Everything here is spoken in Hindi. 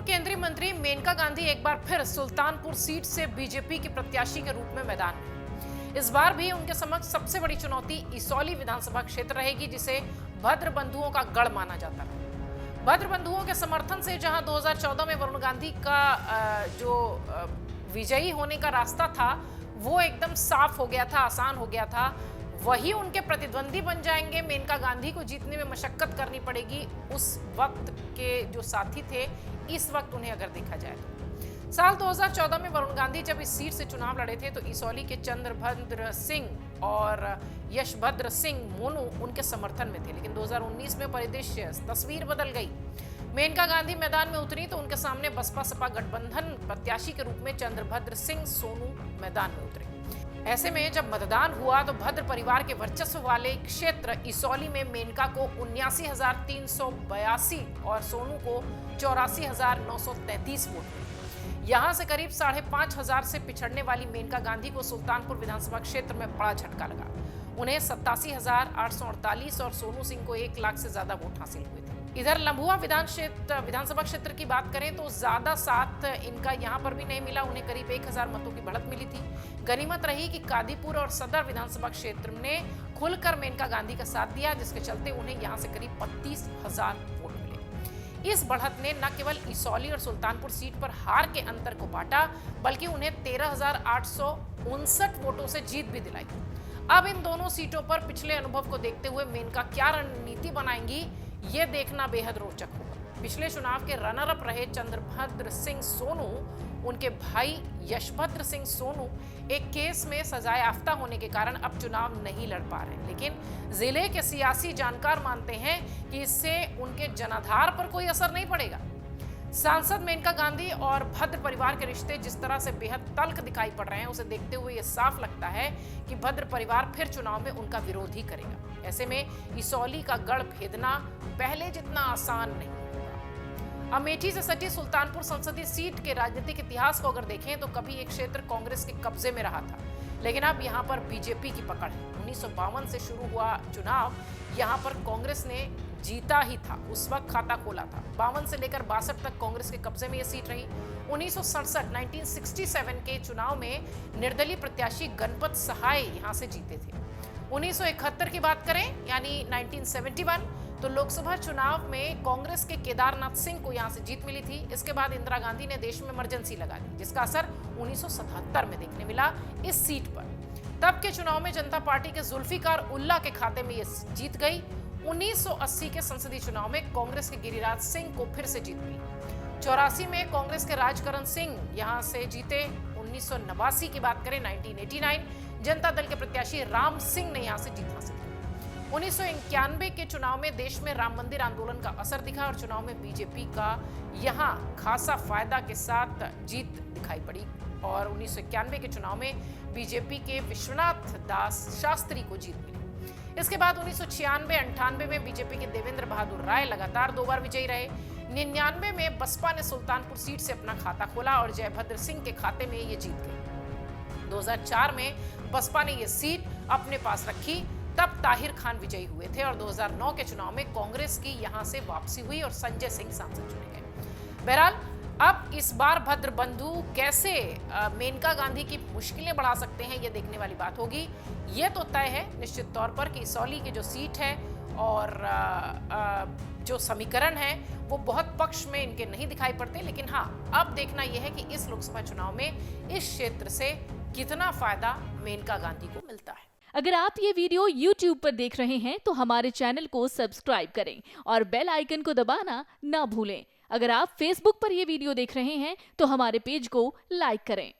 केंद्रीय मंत्री मेनका गांधी एक बार फिर सुल्तानपुर सीट से बीजेपी की प्रत्याशी के रूप में मैदान में। इस बार भी उनके समक्ष सबसे बड़ी चुनौती इसौली विधानसभा क्षेत्र रहेगी, जिसे भद्र बंधुओं का गढ़ माना जाता है। भद्र बंधुओं के समर्थन से जहां 2014 में वरुण गांधी का जो विजयी होने का रास्ता था वो एकदम साफ हो गया था, आसान हो गया था, वही उनके प्रतिद्वंदी बन जाएंगे। मेनका गांधी को जीतने में मशक्कत करनी पड़ेगी उस वक्त के जो साथी थे, इस वक्त उन्हें अगर देखा जाए तो। साल 2014 में वरुण गांधी जब इस सीट से चुनाव लड़े थे तो इसौली के चंद्रभद्र सिंह और यशभद्र सिंह मोनू उनके समर्थन में थे, लेकिन 2019 में परिदृश्य तस्वीर बदल गई। मेनका गांधी मैदान में उतरी तो उनके सामने बसपा सपा गठबंधन प्रत्याशी के रूप में चंद्रभद्र सिंह सोनू मैदान में उतरे। ऐसे में जब मतदान हुआ तो भद्र परिवार के वर्चस्व वाले क्षेत्र इसौली में मेनका को 79,382 और सोनू को 84,933 वोट मिले। यहां से करीब 5,500 से पिछड़ने वाली मेनका गांधी को सुल्तानपुर विधानसभा क्षेत्र में बड़ा झटका लगा। उन्हें 87,848 और सोनू सिंह को 1 लाख से ज्यादा वोट हासिल हुए थे। इधर लम्भुआ विधानसभा क्षेत्र की बात करें तो ज्यादा साथ इनका यहां पर भी नहीं मिला, उन्हें करीब 1,000 मतों की बढ़त मिली थी। गनीमत रही कि कादीपुर और सदर विधानसभा क्षेत्र ने खुलकर मेनका गांधी का साथ दिया, जिसके चलते उन्हें यहां से करीब 32,000 वोट मिले। इस बढ़त ने न केवल इसौली और सुल्तानपुर सीट पर हार के अंतर को बांटा, बल्कि उन्हें 13,859 वोटों से जीत भी दिलाई। अब इन दोनों सीटों पर पिछले अनुभव को देखते हुए मेनका क्या रणनीति बनाएंगी, ये देखना बेहद रोचक होगा। पिछले चुनाव के रनर अप रहे चंद्रभद्र सिंह सोनू, उनके भाई यशभद्र सिंह सोनू एक केस में सजायाफ्ता होने के कारण अब चुनाव नहीं लड़ पा रहे, लेकिन जिले के सियासी जानकार मानते हैं कि इससे उनके जनाधार पर कोई असर नहीं पड़ेगा। सांसद मेनका गांधी और भद्र परिवार के रिश्ते जिस तरह से बेहद तल्ख दिखाई पड़ रहे हैं, उसे देखते हुए यह साफ लगता है कि भद्र परिवार फिर चुनाव में उनका विरोध ही करेगा। ऐसे में इसौली का गढ़ भेदना पहले जितना आसान नहीं होगा। अमेठी से सटी सुल्तानपुर संसदीय सीट के राजनीतिक इतिहास को अगर देखें तो कभी एक क्षेत्र कांग्रेस के कब्जे में रहा था, लेकिन अब यहाँ पर बीजेपी की पकड़ है। 1952 से शुरू हुआ चुनाव यहाँ पर कांग्रेस ने जीता ही था, उस वक्त खाता खोला था। 52 से लेकर 62 तक कांग्रेस के कब्जे में यह सीट रही। 1967 के चुनाव में निर्दलीय प्रत्याशी गणपत सहाय यहां से जीते थे। 1971 की बात करें यानी 1971 तो लोकसभा चुनाव में कांग्रेस के केदारनाथ सिंह को यहां से जीत मिली थी। इसके बाद इंदिरा गांधी ने देश में इमरजेंसी लगा दी, जिसका असर 1977 में देखने मिला इस सीट पर। तब के चुनाव में जनता पार्टी के जुल्फिकार उल्ला के खाते में यह जीत गई। 1980 के संसदीय चुनाव में कांग्रेस के गिरिराज सिंह को फिर से जीत मिली। 84 में कांग्रेस के राजकरण सिंह यहां से जीते। 1989 की बात करें 1989 जनता दल के प्रत्याशी राम सिंह ने यहां से जीत हासिल की। 1991 के चुनाव में देश में राम मंदिर आंदोलन का असर दिखा और चुनाव में बीजेपी का यहां खासा फायदा के साथ जीत दिखाई पड़ी और 1991 के चुनाव में बीजेपी के विश्वनाथ दास शास्त्री को जीत मिली। इसके बाद 1996-98 में बीजेपी के देवेंद्र बहादुर राय लगातार 2 बार विजयी रहे। 99 में बसपा ने सुल्तानपुर सीट से अपना खाता खोला और जयभद्र सिंह के खाते में ये जीत गई। 2004 में बसपा ने यह सीट अपने पास रखी, तब ताहिर खान विजयी हुए थे और 2009 के चुनाव में कांग्रेस की यहां से वापसी हुई और संजय सिंह सांसद चुने गए। बहरहाल अब इस बार भद्र बंधु कैसे मेनका गांधी की मुश्किलें बढ़ा सकते हैं, ये देखने वाली बात होगी। ये तो तय है निश्चित तौर पर कि इसौली की जो सीट है और जो समीकरण है वो बहुत पक्ष में इनके नहीं दिखाई पड़ते, लेकिन हाँ, अब देखना यह है कि इस लोकसभा चुनाव में इस क्षेत्र से कितना फायदा मेनका गांधी को मिलता है। अगर आप ये वीडियो YouTube पर देख रहे हैं तो हमारे चैनल को सब्सक्राइब करें और बेल आइकन को दबाना ना भूलें। अगर आप Facebook पर ये वीडियो देख रहे हैं तो हमारे पेज को लाइक करें।